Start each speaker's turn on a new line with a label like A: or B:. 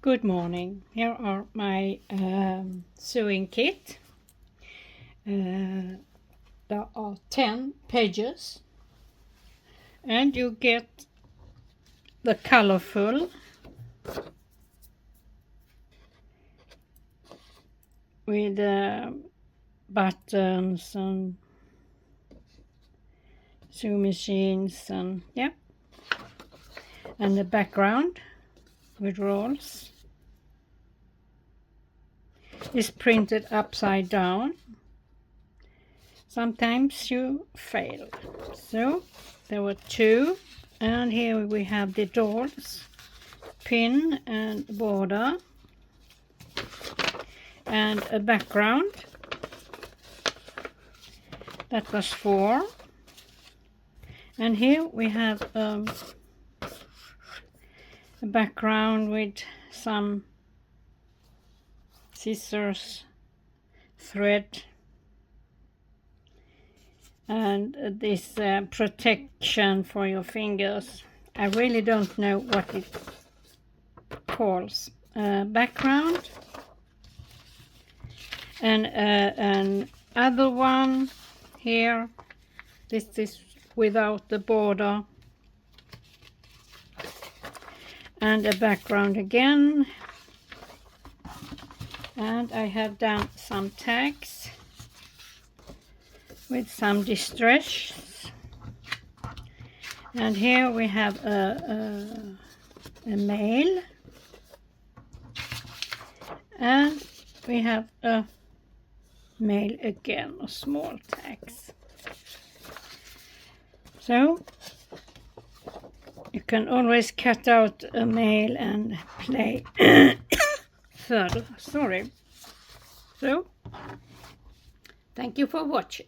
A: Good morning. Here are my sewing kit. There are 10 pages and you get the colorful with buttons and sewing machines and and the background with rolls is printed upside down. Sometimes you fail. So there were 2, and here we have the dolls, pin and border, and a background. That was 4. And here we have a background with some scissors, thread, and this protection for your fingers. I really don't know what it calls. Background, and an other one here. This is without the border, and a background again. And I have done some tags with some distress. And here we have a mail, and we have a mail again, or small tags. So you can always cut out a mail and play further. Sorry. So thank you for watching.